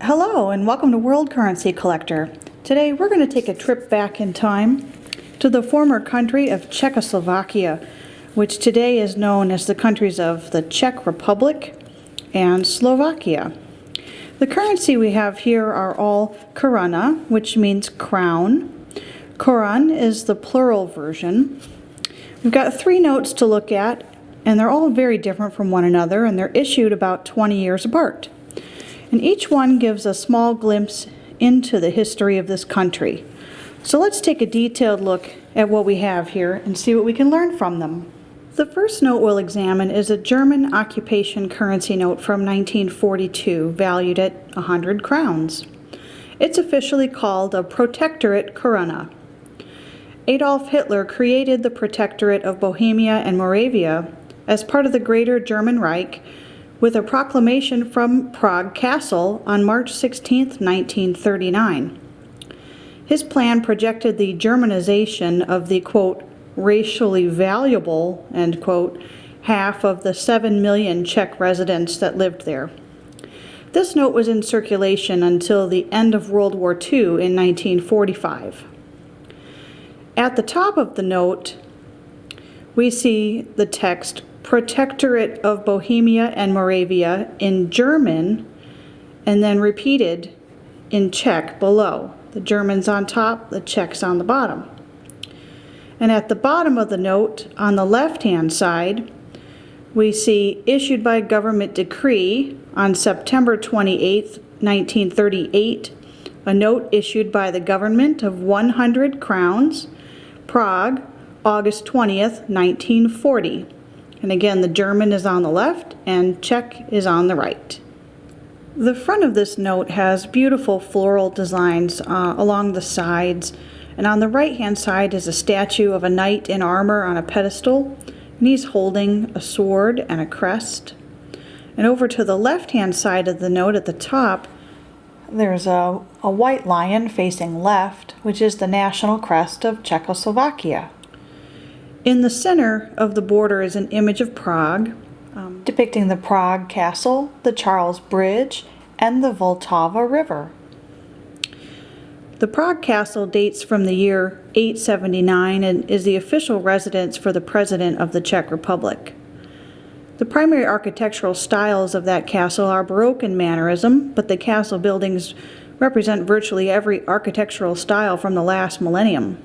Hello and welcome to World Currency Collector. Today we're going to take a trip back in time to the former country of Czechoslovakia, which today is known as the countries of the Czech Republic and Slovakia. The currency we have here are all Koruna, which means crown. Korun is the plural version. We've got 3 notes to look at, and they're all very different from one another, and they're issued about 20 years apart. And each one gives a small glimpse into the history of this country. So let's take a detailed look at what we have here and see what we can learn from them. The first note we'll examine is a German occupation currency note from 1942, valued at 100 crowns. It's officially called a Protectorate Crown. Adolf Hitler created the Protectorate of Bohemia and Moravia as part of the Greater German Reich, with a proclamation from Prague Castle on March 16, 1939. His plan projected the Germanization of the, quote, racially valuable, end quote, half of the 7 million Czech residents that lived there. This note was in circulation until the end of World War II in 1945. At the top of the note, we see the text Protectorate of Bohemia and Moravia in German, and then repeated in Czech below. The German's on top, the Czech's on the bottom. And at the bottom of the note, on the left-hand side, we see issued by government decree on September 28, 1938, a note issued by the government of 100 crowns, Prague, August 20th, 1940. And again, the German is on the left and Czech is on the right. The front of this note has beautiful floral designs along the sides, and on the right-hand side is a statue of a knight in armor on a pedestal, and he's holding a sword and a crest. And over to the left-hand side of the note at the top, there's a white lion facing left, which is the national crest of Czechoslovakia. In the center of the border is an image of Prague, depicting the Prague Castle, the Charles Bridge, and the Vltava River. The Prague Castle dates from the year 879 and is the official residence for the President of the Czech Republic. The primary architectural styles of that castle are Baroque and Mannerism, but the castle buildings represent virtually every architectural style from the last millennium.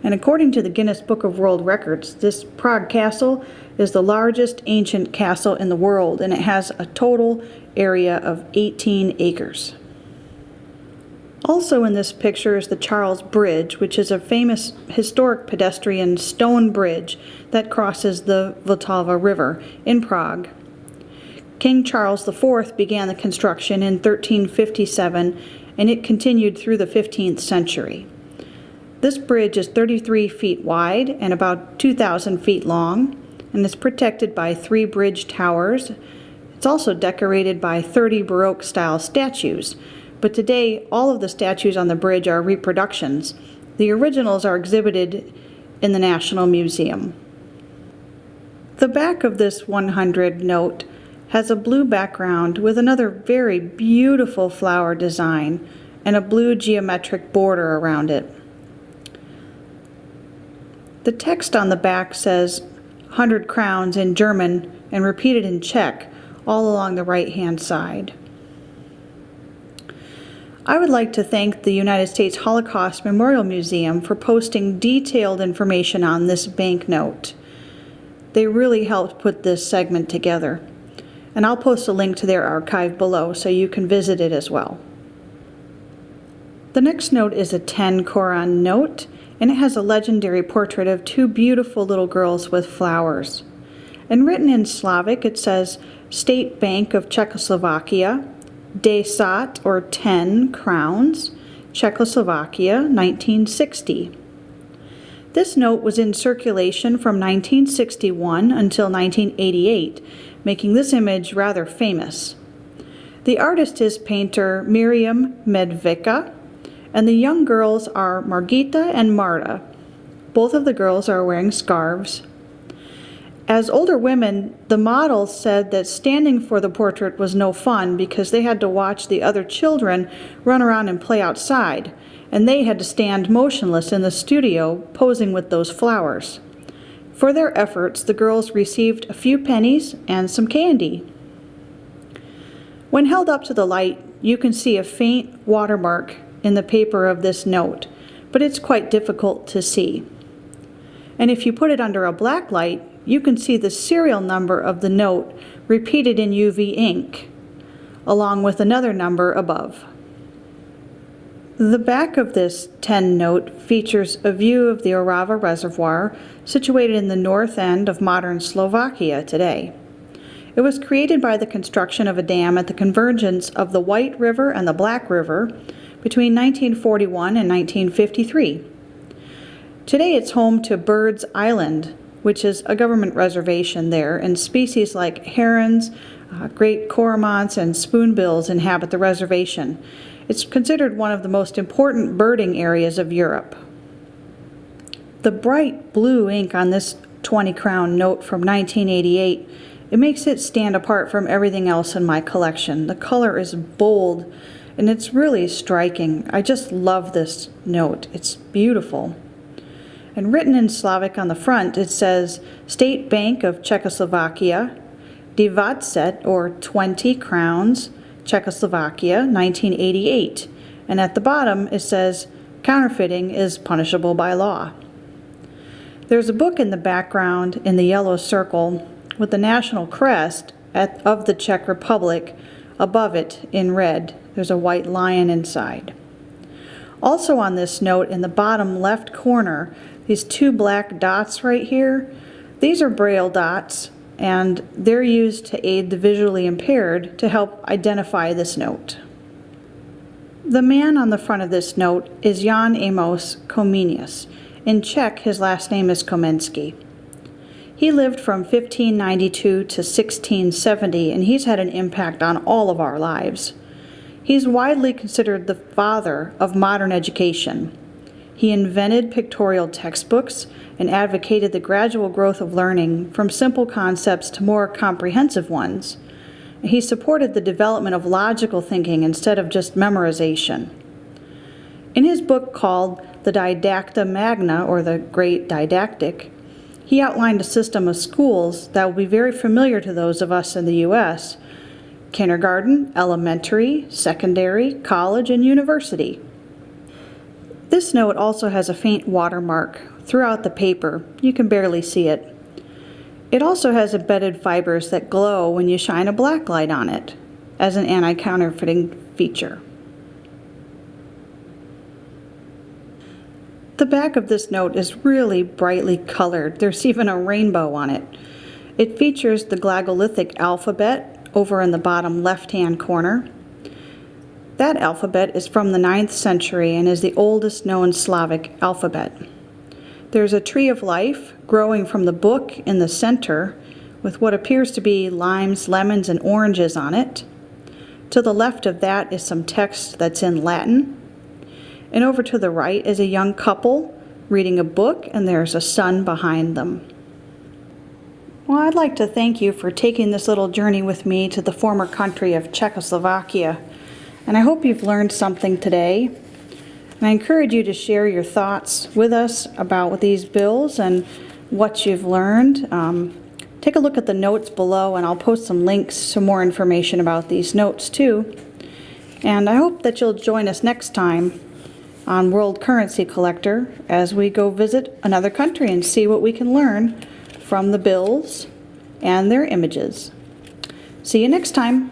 And according to the Guinness Book of World Records, this Prague Castle is the largest ancient castle in the world, and it has a total area of 18 acres. Also in this picture is the Charles Bridge, which is a famous historic pedestrian stone bridge that crosses the Vltava River in Prague. King Charles IV began the construction in 1357, and it continued through the 15th century. This bridge is 33 feet wide and about 2,000 feet long, and is protected by 3 bridge towers. It's also decorated by 30 Baroque-style statues, but today all of the statues on the bridge are reproductions. The originals are exhibited in the National Museum. The back of this 100 note has a blue background with another very beautiful flower design and a blue geometric border around it. The text on the back says 100 crowns in German and repeated in Czech all along the right-hand side. I would like to thank the United States Holocaust Memorial Museum for posting detailed information on this banknote. They really helped put this segment together. And I'll post a link to their archive below so you can visit it as well. The next note is a 10 korun note, and it has a legendary portrait of 2 beautiful little girls with flowers. And written in Slavic, it says, State Bank of Czechoslovakia, 10 or 10 crowns, Czechoslovakia, 1960. This note was in circulation from 1961 until 1988, making this image rather famous. The artist is painter Miriam Medvecká, and the young girls are Margita and Marta. Both of the girls are wearing scarves. As older women, the model said that standing for the portrait was no fun because they had to watch the other children run around and play outside, and they had to stand motionless in the studio posing with those flowers. For their efforts, the girls received a few pennies and some candy. When held up to the light, you can see a faint watermark in the paper of this note, but it's quite difficult to see. And if you put it under a black light, you can see the serial number of the note repeated in UV ink, along with another number above. The back of this 10 note features a view of the Orava Reservoir, situated in the north end of modern Slovakia today. It was created by the construction of a dam at the convergence of the White River and the Black River between 1941 and 1953. Today it's home to Birds Island, which is a government reservation there, and species like herons, great cormorants, and spoonbills inhabit the reservation. It's considered one of the most important birding areas of Europe. The bright blue ink on this 20 crown note from 1988, it makes it stand apart from everything else in my collection. The color is bold and it's really striking. I just love this note. It's beautiful. And written in Slavic on the front, it says, State Bank of Czechoslovakia, 20, or 20 crowns, Czechoslovakia, 1988. And at the bottom, it says, counterfeiting is punishable by law. There's a book in the background in the yellow circle with the national crest of the Czech Republic above it in red. There's a white lion inside. Also on this note, in the bottom left corner, these two black dots right here, these are Braille dots, and they're used to aid the visually impaired to help identify this note. The man on the front of this note is Jan Amos Comenius. In Czech, his last name is Komensky. He lived from 1592 to 1670, and he's had an impact on all of our lives. He's widely considered the father of modern education. He invented pictorial textbooks and advocated the gradual growth of learning from simple concepts to more comprehensive ones. He supported the development of logical thinking instead of just memorization. In his book called The Didacta Magna, or the Great Didactic, he outlined a system of schools that will be very familiar to those of us in the U.S.: kindergarten, elementary, secondary, college, and university. This note also has a faint watermark throughout the paper. You can barely see it. It also has embedded fibers that glow when you shine a black light on it, as an anti-counterfeiting feature. The back of this note is really brightly colored. There's even a rainbow on it. It features the Glagolitic Alphabet over in the bottom left-hand corner. That alphabet is from the 9th century and is the oldest known Slavic alphabet. There's a tree of life growing from the book in the center with what appears to be limes, lemons, and oranges on it. To the left of that is some text that's in Latin. And over to the right is a young couple reading a book, and there's a sun behind them. Well, I'd like to thank you for taking this little journey with me to the former country of Czechoslovakia. And I hope you've learned something today. And I encourage you to share your thoughts with us about these bills and what you've learned. Take a look at the notes below, and I'll post some links to more information about these notes too. And I hope that you'll join us next time on World Currency Collector as we go visit another country and see what we can learn from the bills and their images. See you next time.